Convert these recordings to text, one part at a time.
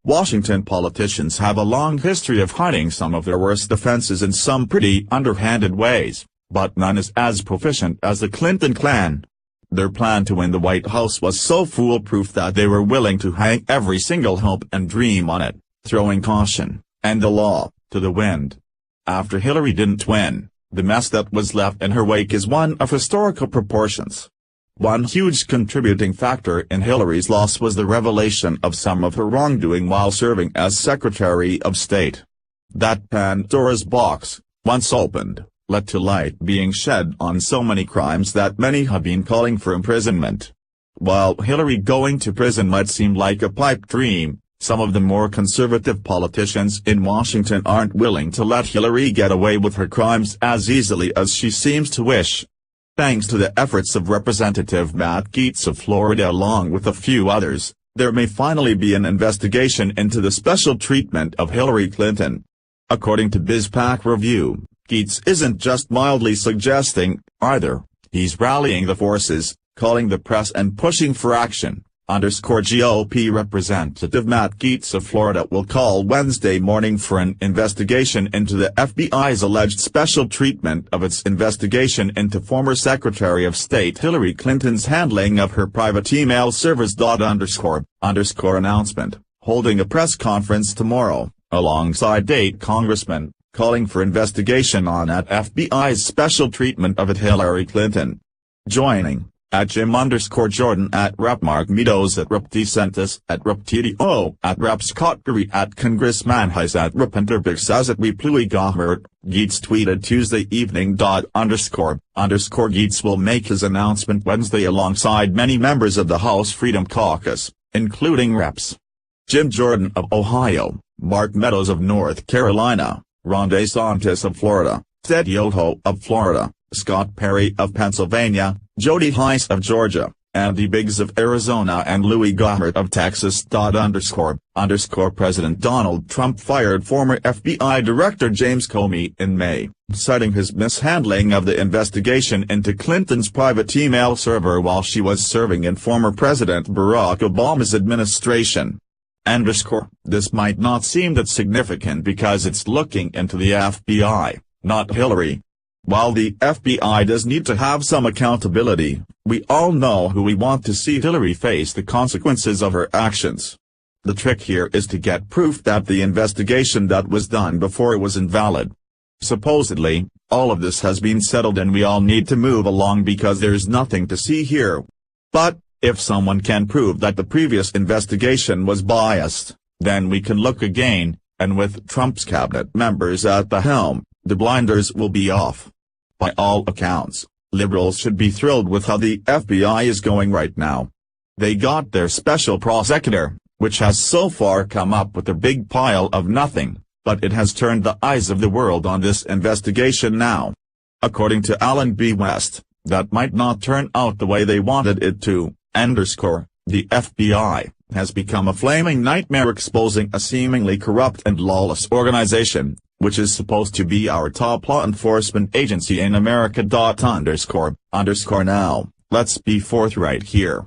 Washington politicians have a long history of hiding some of their worst offenses in some pretty underhanded ways, but none is as proficient as the Clinton clan. Their plan to win the White House was so foolproof that they were willing to hang every single hope and dream on it, throwing caution, and the law, to the wind. After Hillary didn't win, the mess that was left in her wake is one of historical proportions. One huge contributing factor in Hillary's loss was the revelation of some of her wrongdoing while serving as Secretary of State. That Pandora's box, once opened, led to light being shed on so many crimes that many have been calling for imprisonment. While Hillary going to prison might seem like a pipe dream, some of the more conservative politicians in Washington aren't willing to let Hillary get away with her crimes as easily as she seems to wish. Thanks to the efforts of Representative Matt Gaetz of Florida along with a few others, there may finally be an investigation into the special treatment of Hillary Clinton. According to BizPac Review, Gaetz isn't just mildly suggesting, either, he's rallying the forces, calling the press and pushing for action. GOP Representative Matt Gaetz of Florida will call Wednesday morning for an investigation into the FBI's alleged special treatment of its investigation into former Secretary of State Hillary Clinton's handling of her private email servers. Announcement, holding a press conference tomorrow, alongside 8 congressmen, calling for investigation on at FBI's special treatment of Hillary Clinton. Joining at Jim_Jordan at Rep. Mark Meadows at Rep. DeSantis at Rep. TDO at Rep. Scott Perry at Congressman Hayes at Rep. Enterbix at Weplui Gahmert, Gaetz tweeted Tuesday evening. Gaetz will make his announcement Wednesday alongside many members of the House Freedom Caucus, including Reps. Jim Jordan of Ohio, Mark Meadows of North Carolina, Ron DeSantis of Florida, Ted Yoho of Florida, Scott Perry of Pennsylvania, Jody Hice of Georgia, Andy Biggs of Arizona and Louis Gohmert of Texas. President Donald Trump fired former FBI Director James Comey in May, citing his mishandling of the investigation into Clinton's private email server while she was serving in former President Barack Obama's administration. This might not seem that significant because it's looking into the FBI, not Hillary. While the FBI does need to have some accountability, we all know who we want to see Hillary face the consequences of her actions. The trick here is to get proof that the investigation that was done before was invalid. Supposedly, all of this has been settled and we all need to move along because there's nothing to see here. But, if someone can prove that the previous investigation was biased, then we can look again, and with Trump's cabinet members at the helm, the blinders will be off. By all accounts, liberals should be thrilled with how the FBI is going right now. They got their special prosecutor, which has so far come up with a big pile of nothing, but it has turned the eyes of the world on this investigation now. According to Alan B. West, that might not turn out the way they wanted it to. The FBI has become a flaming nightmare exposing a seemingly corrupt and lawless organization, which is supposed to be our top law enforcement agency in America. Now, let's be forthright here.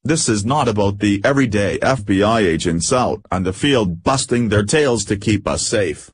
This is not about the everyday FBI agents out on the field busting their tails to keep us safe.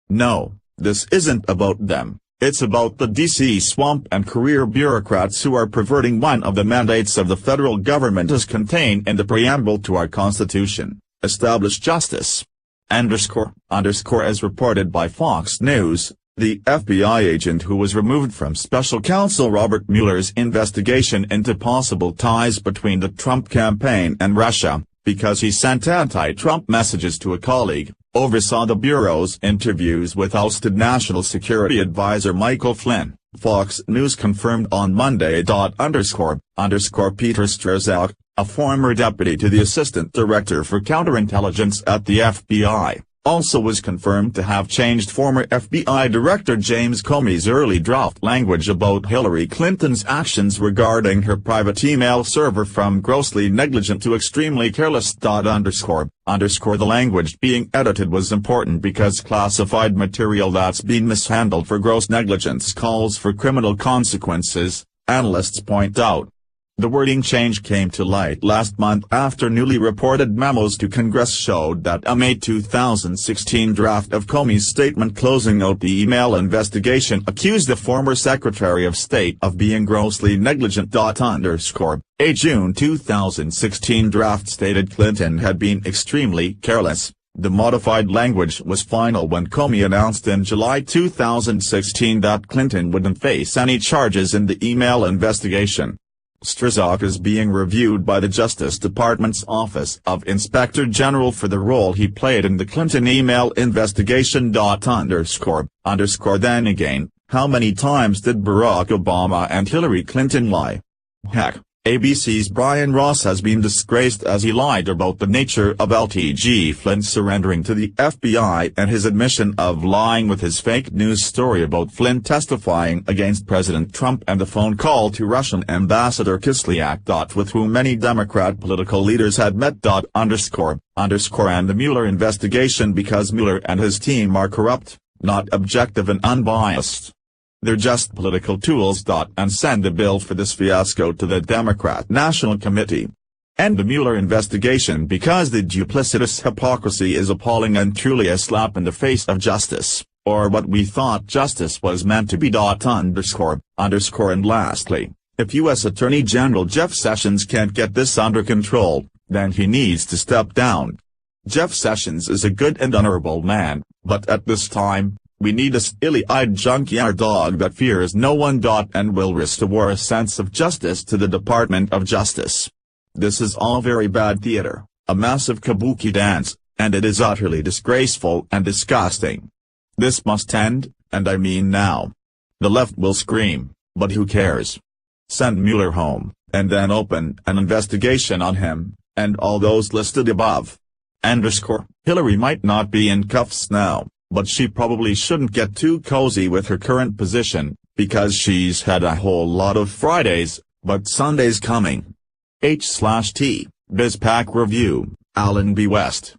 No, this isn't about them. It's about the D.C. swamp and career bureaucrats who are perverting one of the mandates of the federal government as contained in the preamble to our Constitution, establish justice. As reported by Fox News, the FBI agent who was removed from Special Counsel Robert Mueller's investigation into possible ties between the Trump campaign and Russia, because he sent anti-Trump messages to a colleague, oversaw the Bureau's interviews with ousted National Security Advisor Michael Flynn, Fox News confirmed on Monday. Peter Strzok, a former deputy to the Assistant Director for Counterintelligence at the FBI, also was confirmed to have changed former FBI Director James Comey's early draft language about Hillary Clinton's actions regarding her private email server from grossly negligent to extremely careless. The language being edited was important because classified material that's been mishandled for gross negligence calls for criminal consequences, analysts point out. The wording change came to light last month after newly reported memos to Congress showed that a May 2016 draft of Comey's statement closing out the email investigation accused the former Secretary of State of being grossly negligent. A June 2016 draft stated Clinton had been extremely careless. The modified language was final when Comey announced in July 2016 that Clinton wouldn't face any charges in the email investigation. Treasonous is being reviewed by the Justice Department's Office of Inspector General for the role he played in the Clinton email investigation. Then again, how many times did Barack Obama and Hillary Clinton lie? Heck, ABC's Brian Ross has been disgraced as he lied about the nature of LTG Flynn surrendering to the FBI and his admission of lying with his fake news story about Flynn testifying against President Trump and the phone call to Russian Ambassador Kislyak. With whom many Democrat political leaders had met. And the Mueller investigation because Mueller and his team are corrupt, not objective and unbiased. They're just political tools. And send the bill for this fiasco to the Democrat National Committee. End the Mueller investigation because the duplicitous hypocrisy is appalling and truly a slap in the face of justice, or what we thought justice was meant to be. And lastly, if U.S. Attorney General Jeff Sessions can't get this under control, then he needs to step down. Jeff Sessions is a good and honorable man, but at this time, we need a steely-eyed junkyard dog that fears no one. And will restore a sense of justice to the Department of Justice. This is all very bad theater, a massive kabuki dance, and it is utterly disgraceful and disgusting. This must end, and I mean now. The left will scream, but who cares? Send Mueller home, and then open an investigation on him, and all those listed above. Hillary might not be in cuffs now, but she probably shouldn't get too cozy with her current position, because she's had a whole lot of Fridays, but Sunday's coming. H/T, BizPac Review, Alan B. West.